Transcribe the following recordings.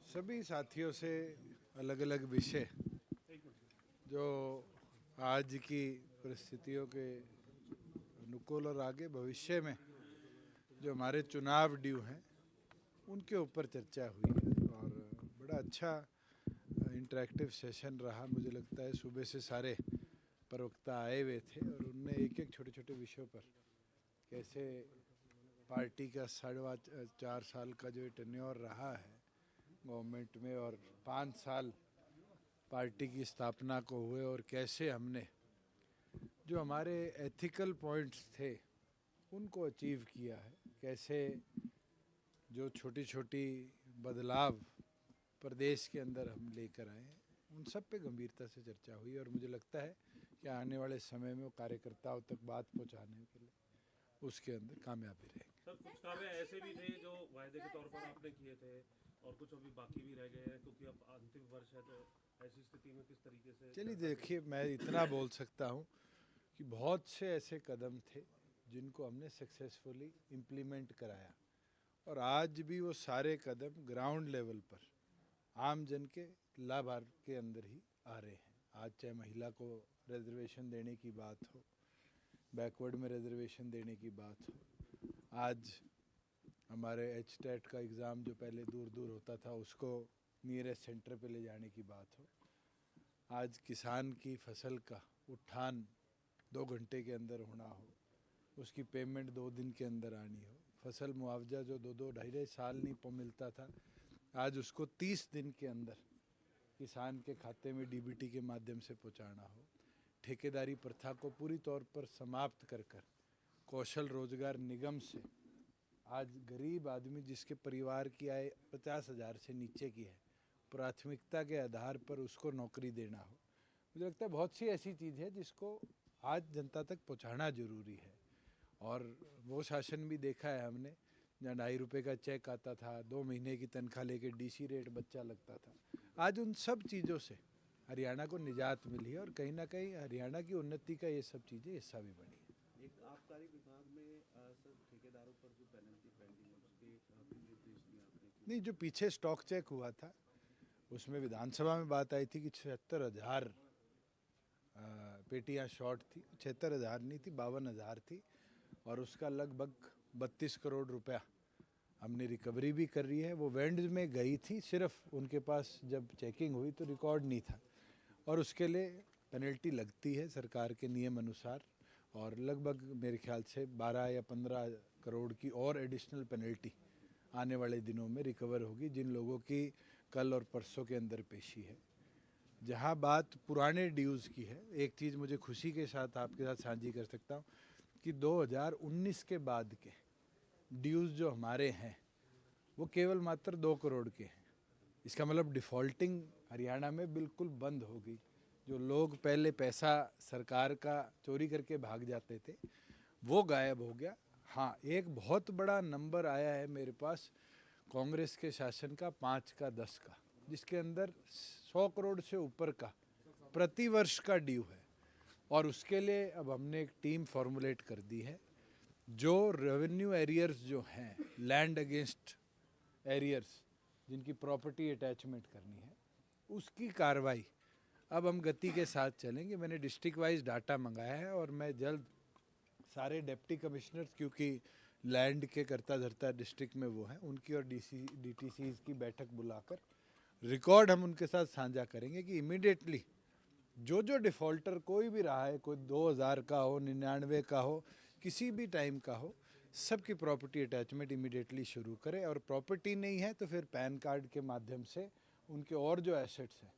सभी साथियों से अलग अलग विषय जो आज की परिस्थितियों के अनुकूल और आगे भविष्य में जो हमारे चुनाव ड्यू हैं उनके ऊपर चर्चा हुई है और बड़ा अच्छा इंटरेक्टिव सेशन रहा। मुझे लगता है सुबह से सारे प्रवक्ता आए हुए थे और उनने एक एक छोटे छोटे विषयों पर कैसे पार्टी का 4.5 साल का जो टेन्योर रहा है गवर्नमेंट में और 5 साल पार्टी की स्थापना को हुए और कैसे हमने जो हमारे एथिकल पॉइंट्स थे उनको अचीव किया है, कैसे जो छोटी छोटी बदलाव प्रदेश के अंदर हम लेकर आए हैं, उन सब पे गंभीरता से चर्चा हुई और मुझे लगता है कि आने वाले समय में वो कार्यकर्ताओं तक बात पहुंचाने के लिए उसके अंदर कामयाबी रहेगी। सर, कुछ कार्य ऐसे भी थे जो वायदे के तौर पर आपने किए थे और कुछ अभी बाकी भी रह गए हैं क्योंकि अब अंतिम वर्ष है, तो ऐसी स्थिति में किस तरीके से? चलिए देखिए, मैं इतना बोल सकता हूँ कि बहुत से ऐसे कदम थे जिनको हमने सक्सेसफुली इम्प्लीमेंट कराया और आज भी वो सारे कदम ग्राउंड लेवल पर आम जन के लाभार्थ के अंदर ही आ रहे हैं। आज चाहे महिला को रिजर्वेशन देने की बात हो, बैकवर्ड में रिजर्वेशन देने की बात हो, आज हमारे HTET का एग्ज़ाम जो पहले दूर दूर होता था उसको नियरेस्ट सेंटर पे ले जाने की बात हो, आज किसान की फसल का उठान 2 घंटे के अंदर होना हो, उसकी पेमेंट 2 दिन के अंदर आनी हो, फसल मुआवजा जो 2-2 ढाई साल नहीं मिलता था आज उसको 30 दिन के अंदर किसान के खाते में DBT के माध्यम से पहुंचाना हो, ठेकेदारी प्रथा को पूरी तौर पर समाप्त कर कौशल रोजगार निगम से आज गरीब आदमी जिसके परिवार की आय 50,000 से नीचे की है, प्राथमिकता के आधार पर उसको नौकरी देना हो। मुझे लगता है बहुत सी ऐसी चीज़ है जिसको आज जनता तक पहुंचाना जरूरी है और वो शासन भी देखा है हमने जहाँ ₹2.5 का चेक आता था, 2 महीने की तनख्वाह लेके DC रेट बच्चा लगता था। आज उन सब चीज़ों से हरियाणा को निजात मिली है और कहीं ना कहीं हरियाणा की उन्नति का ये सब चीज़ें हिस्सा भी बनी है। एक आबकारी विभाग में सर ठेकेदारों पर जो पेनल्टी पेंडिंग है उसके भी निर्देश दिए आपने? नहीं, जो पीछे स्टॉक चेक हुआ था उसमें विधानसभा में बात आई थी कि 76,000 पेटियाँ शॉर्ट थी। 76,000 नहीं थी, 52,000 थी और उसका लगभग 32 करोड़ रुपया हमने रिकवरी भी कर रही है। वो वेंड में गई थी, सिर्फ उनके पास जब चेकिंग हुई तो रिकॉर्ड नहीं था और उसके लिए पेनल्टी लगती है सरकार के नियम अनुसार और लगभग मेरे ख्याल से 12 या 15 करोड़ की और एडिशनल पेनल्टी आने वाले दिनों में रिकवर होगी जिन लोगों की कल और परसों के अंदर पेशी है। जहाँ बात पुराने ड्यूज़ की है, एक चीज़ मुझे खुशी के साथ आपके साथ साझी कर सकता हूँ कि 2019 के बाद के ड्यूज़ जो हमारे हैं वो केवल मात्र 2 करोड़ के हैं। इसका मतलब डिफ़ॉल्टिंग हरियाणा में बिल्कुल बंद हो गई। जो लोग पहले पैसा सरकार का चोरी करके भाग जाते थे वो गायब हो गया। हाँ, एक बहुत बड़ा नंबर आया है मेरे पास कांग्रेस के शासन का 5 का 10 का, जिसके अंदर 100 करोड़ से ऊपर का प्रतिवर्ष का ड्यू है और उसके लिए अब हमने एक टीम फॉर्मुलेट कर दी है। जो रेवेन्यू एरियर्स जो हैं, लैंड अगेंस्ट एरियर्स जिनकी प्रॉपर्टी अटैचमेंट करनी है, उसकी कार्रवाई अब हम गति के साथ चलेंगे। मैंने डिस्ट्रिक्ट वाइज डाटा मंगाया है और मैं जल्द सारे डिप्टी कमिश्नर्स, क्योंकि लैंड के करता धरता डिस्ट्रिक्ट में वो हैं, उनकी और DTCs की बैठक बुलाकर रिकॉर्ड हम उनके साथ साझा करेंगे कि इमीडिएटली जो जो डिफ़ॉल्टर कोई भी रहा है, कोई 2000 का हो, 99 का हो, किसी भी टाइम का हो, सबकी प्रॉपर्टी अटैचमेंट इमीडिएटली शुरू करें और प्रॉपर्टी नहीं है तो फिर पैन कार्ड के माध्यम से उनके और जो एसेट्स हैं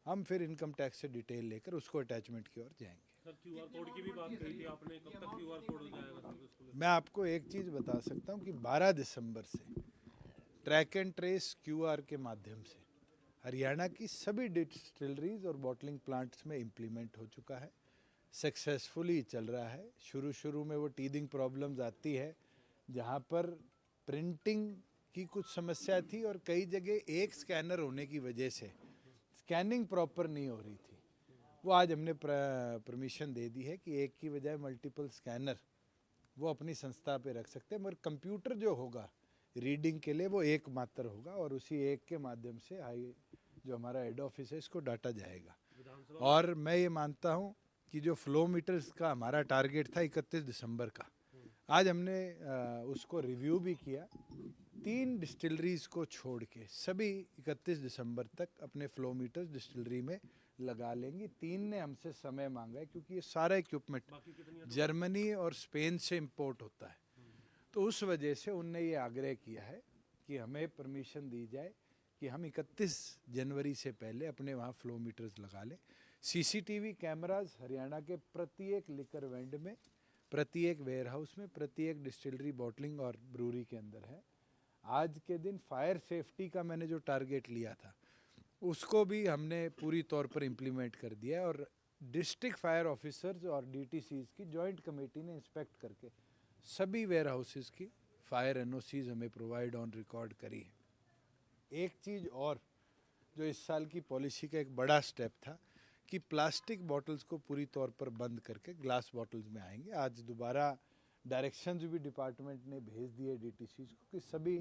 हम फिर इनकम टैक्स से डिटेल लेकर उसको अटैचमेंट की ओर जाएंगे। सर, QR कोड की भी बात कही थी आपने, कब तक QR कोड हो जाएगा सर इसको? मैं आपको एक चीज़ बता सकता हूँ कि 12 दिसंबर से ट्रैक एंड ट्रेस QR के माध्यम से हरियाणा की सभी डिस्टिलरीज और बॉटलिंग प्लांट्स में इम्प्लीमेंट हो चुका है, सक्सेसफुली चल रहा है। शुरू में वो टीदिंग प्रॉब्लम्स आती है जहाँ पर प्रिंटिंग की कुछ समस्या थी और कई जगह एक स्कैनर होने की वजह से स्कैनिंग प्रॉपर नहीं हो रही थी। वो आज हमने परमिशन दे दी है कि एक की बजाय मल्टीपल स्कैनर वो अपनी संस्था पे रख सकते हैं, मगर कंप्यूटर जो होगा रीडिंग के लिए वो एकमात्र होगा और उसी एक के माध्यम से जो हमारा हेड ऑफिस है इसको डाटा जाएगा। विधानसभा और मैं ये मानता हूँ कि जो फ्लो मीटर्स का हमारा टारगेट था 31 दिसंबर का, आज हमने उसको रिव्यू भी किया। 3 डिस्टिलरीज को छोड़ के सभी 31 दिसंबर तक अपने फ्लो मीटर्स डिस्टिलरी में लगा लेंगी। 3 ने हमसे समय मांगा है क्योंकि ये सारा इक्विपमेंट बाकी कितनी जर्मनी और स्पेन से इंपोर्ट होता है, तो उस वजह से उनने ये आग्रह किया है कि हमें परमिशन दी जाए कि हम 31 जनवरी से पहले अपने वहाँ फ्लो मीटर्स लगा लें। सीसीटीवी कैमरास हरियाणा के प्रत्येक लिकर वेंड में, प्रत्येक वेयर हाउस में, प्रत्येक डिस्टिलरी बॉटलिंग और ब्रूरी के अंदर है। आज के दिन फायर सेफ्टी का मैंने जो टारगेट लिया था उसको भी हमने पूरी तौर पर इम्प्लीमेंट कर दिया है और डिस्ट्रिक्ट फायर ऑफिसर्स और डीटीसीज की जॉइंट कमेटी ने इंस्पेक्ट करके सभी वेयर हाउसेस की फायर एनओसीज हमें प्रोवाइड ऑन रिकॉर्ड करी है। एक चीज़ और जो इस साल की पॉलिसी का एक बड़ा स्टेप था कि प्लास्टिक बॉटल्स को पूरी तौर पर बंद करके ग्लास बॉटल्स में आएंगे। आज दोबारा डायरेक्शंस भी डिपार्टमेंट ने भेज दिए डीटीसीज को कि सभी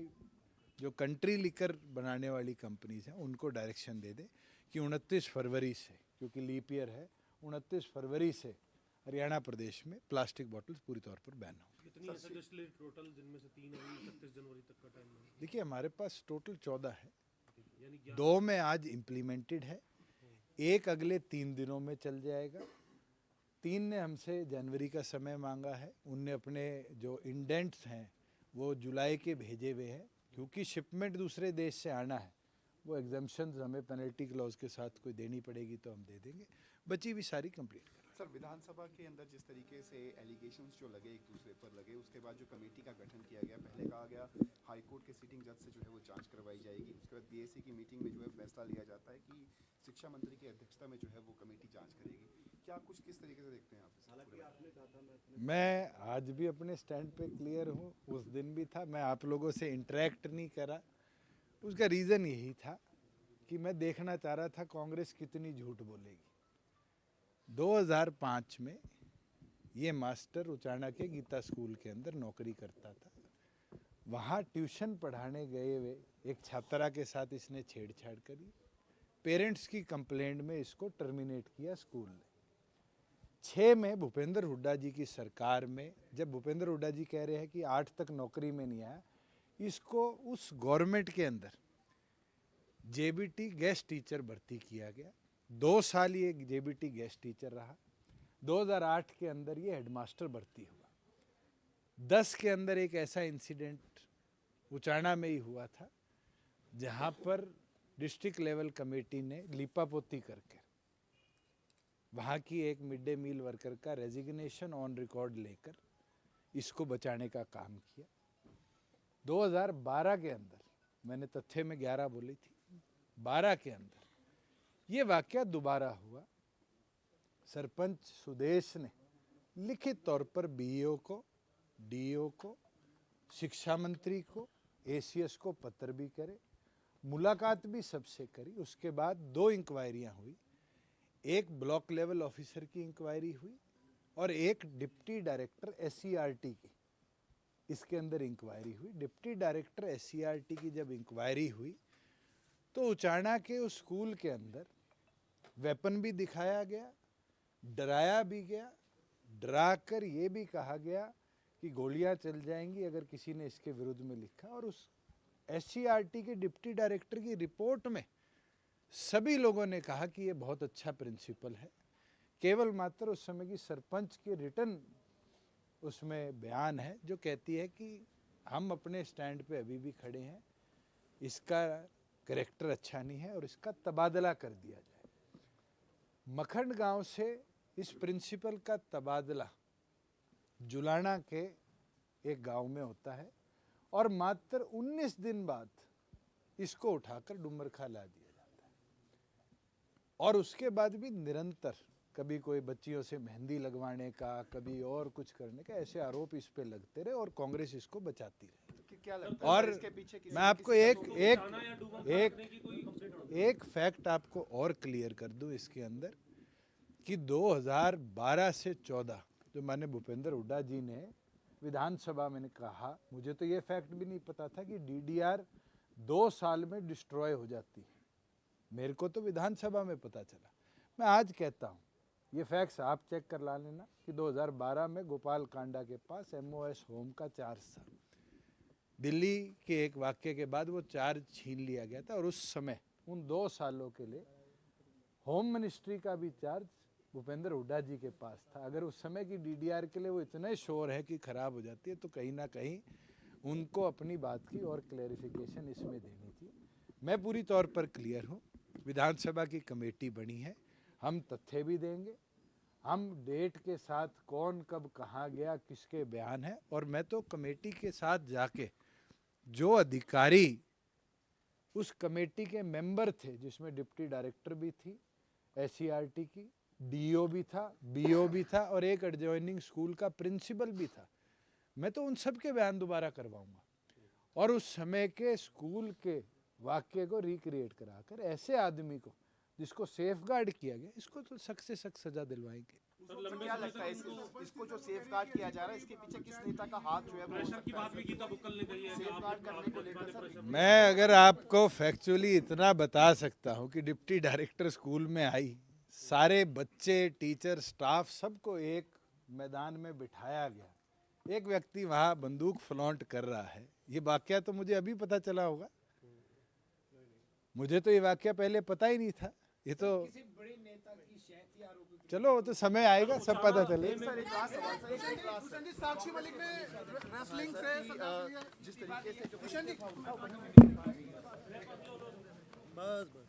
जो कंट्री लिकर बनाने वाली कंपनीज हैं उनको डायरेक्शन दे दें कि 29 फरवरी से, क्योंकि लीप ईयर है, 29 फरवरी से हरियाणा प्रदेश में प्लास्टिक बॉटल्स पूरी तौर पर बैन हो। कितनी ऐसे डिस्टिलरी टोटल, जिनमें से 3 अभी 31 जनवरी तक का टाइम है? देखिए हमारे पास टोटल 14 है, यानी 2 में आज इम्प्लीमेंटेड है, एक अगले 3 दिनों में चल जाएगा। 3 ने हमसे जनवरी का समय मांगा है, उनने अपने जो इंडेंट्स हैं वो जुलाई के भेजे हुए हैं, क्योंकि शिपमेंट दूसरे देश से आना है, वो एग्जाम्पशंस हमें पेनल्टी क्लॉज के साथ कोई देनी पड़ेगी तो हम दे देंगे, बची भी सारी कंप्लीट कर। सर, विधानसभा के अंदर जिस तरीके से एलिगेशंस जो लगे एक दूसरे पर लगे, उसके बाद जो कमेटी का गठन किया गया, पहले कहा गया हाई कोर्ट के सीटिंग जज से जो है वो जांच करवाई जाएगी, उसके बाद बीएससी की मीटिंग में जो है फैसला लिया जाता है कि शिक्षा मंत्री की अध्यक्षता में जो है वो कमेटी जांच करेगी। क्या कुछ किस तरीके से देखते हैं आप? हालांकि आपने कहा था मैं मैं आज भी अपने स्टैंड पे क्लियर हूँ, उस दिन भी था, मैं आप लोगों से इंटरेक्ट नहीं करा। उसका रीज़न यही था कि मैं देखना चाह रहा था कांग्रेस कितनी झूठ बोलेगी। 2005 में ये मास्टर उचाना के गीता स्कूल के अंदर नौकरी करता था, वहाँ ट्यूशन पढ़ाने गए हुए एक छात्रा के साथ इसने छेड़छाड़ करी, पेरेंट्स की कंप्लेंट में इसको टर्मिनेट किया स्कूल ने। 6 में भूपेंद्र हुड्डा जी की सरकार में, जब भूपेंद्र हुड्डा जी कह रहे हैं कि 8 तक नौकरी में नहीं आया, इसको उस गवर्नमेंट के अंदर जेबीटी गेस्ट टीचर भर्ती किया गया। 2 साल ये जेबीटी गेस्ट टीचर रहा। 2008 के अंदर ये हेडमास्टर भर्ती हुआ। 10 के अंदर एक ऐसा इंसिडेंट उचाना में ही हुआ था जहाँ पर डिस्ट्रिक्ट लेवल कमेटी ने लीपापोती करके वहाँ की एक मिड डे मील वर्कर का रेजिग्नेशन ऑन रिकॉर्ड लेकर इसको बचाने का काम किया। 2012 के अंदर, मैंने तथ्य में 11 बोली थी, 12 के अंदर ये वाकया दोबारा हुआ। सरपंच सुदेश ने लिखित तौर पर बीईओ को, डीईओ को, शिक्षा मंत्री को, एसीएस को पत्र भी करे, मुलाकात भी सबसे करी। उसके बाद 2 इंक्वायरियां हुई, एक ब्लॉक लेवल ऑफिसर की इंक्वायरी हुई और एक डिप्टी डायरेक्टर एससीईआरटी की, इसके अंदर इंक्वायरी हुई। डिप्टी डायरेक्टर एससीईआरटी की जब इंक्वायरी हुई तो उचाना के उस स्कूल के अंदर वेपन भी दिखाया गया, डराया भी गया, डरा कर ये भी कहा गया कि गोलियां चल जाएंगी अगर किसी ने इसके विरुद्ध में लिखा। और उस एससीईआरटी के डिप्टी डायरेक्टर की रिपोर्ट में सभी लोगों ने कहा कि ये बहुत अच्छा प्रिंसिपल है। केवल मात्र उस समय की सरपंच के रिटर्न उसमें बयान है जो कहती है कि हम अपने स्टैंड पे अभी भी खड़े हैं, इसका कैरेक्टर अच्छा नहीं है और इसका तबादला कर दिया जाए। मखंड गांव से इस प्रिंसिपल का तबादला जुलाना के एक गांव में होता है और मात्र 19 दिन बाद इसको उठाकर डुमरखा ला दिया जाता है। और उसके बाद भी निरंतर कभी कोई बच्चियों से मेहंदी लगवाने का, कभी और कुछ करने का, ऐसे आरोप इस पे लगते रहे और कांग्रेस इसको बचाती रही। क्या लगता है और सर, इसके पीछे मैं आपको एक फैक्ट आपको और क्लियर कर दूं इसके अंदर कि 2012 से 14 जो माननीय भूपेंद्र हुड्डा जी ने विधानसभा में कहा, मुझे तो ये फैक्ट भी नहीं पता था कि DDR 2 साल में डिस्ट्रॉय हो जाती है। मेरे को तो विधानसभा में पता चला। मैं आज कहता हूँ, ये फैक्ट्स आप चेक कर ला लेना कि 2012 में गोपाल कांडा के पास MOS होम का चार्ज था। दिल्ली के एक वाक्य के बाद वो चार्ज छीन लिया गया था और उस समय उन 2 सालों के लिए होम मिनिस्ट्री का भी चार्ज भूपेंद्र हुड्डा जी के पास था। अगर उस समय की DDR के लिए वो इतने श्योर है कि खराब हो जाती है, तो कहीं ना कहीं उनको अपनी बात की और क्लैरिफिकेशन इसमें देनी थी। मैं पूरी तौर पर क्लियर हूँ, विधानसभा की कमेटी बनी है, हम तथ्य भी देंगे, हम डेट के साथ कौन कब कहाँ गया, किसके बयान है, और मैं तो कमेटी के साथ जाके जो अधिकारी उस कमेटी के मेंबर थे, जिसमें डिप्टी डायरेक्टर भी थी SCRT की, DO भी था, BO भी था और एक एडजॉइनिंग स्कूल का प्रिंसिपल भी था, मैं तो उन सब के बयान दोबारा करवाऊंगा और उस समय के स्कूल के वाक्य को रिक्रिएट कराकर ऐसे आदमी को जिसको सेफगार्ड किया गया, इसको तो सख्त से सख्त सजा दिलवाएंगे। तो क्या लगता है इसको जो सेफगार्ड किया जा रहा है, इसके पीछे किस नेता का हाथ जो है वो हो प्रेशर की सकता बात भी की तब उकल नहीं गई है कि सेफगार्ड करने को लेकर सर? मैं अगर आपको फैक्चुअली इतना बता सकता हूँ कि डिप्टी डायरेक्टर स्कूल में आई, सारे बच्चे, टीचर, स्टाफ सबको एक मैदान में बिठाया गया, एक व्यक्ति वहाँ बंदूक फ्लॉन्ट कर रहा है, ये वाकया तो मुझे अभी पता चला होगा। मुझे तो ये वाकया पहले पता ही नहीं था। ये तो चलो वो तो समय आएगा, सब पता चलेगा। सर एक लास्ट सवाल सर, एक लास्ट साक्षी मलिक ने रेसलिंग से जिस तरीके से जो बस बस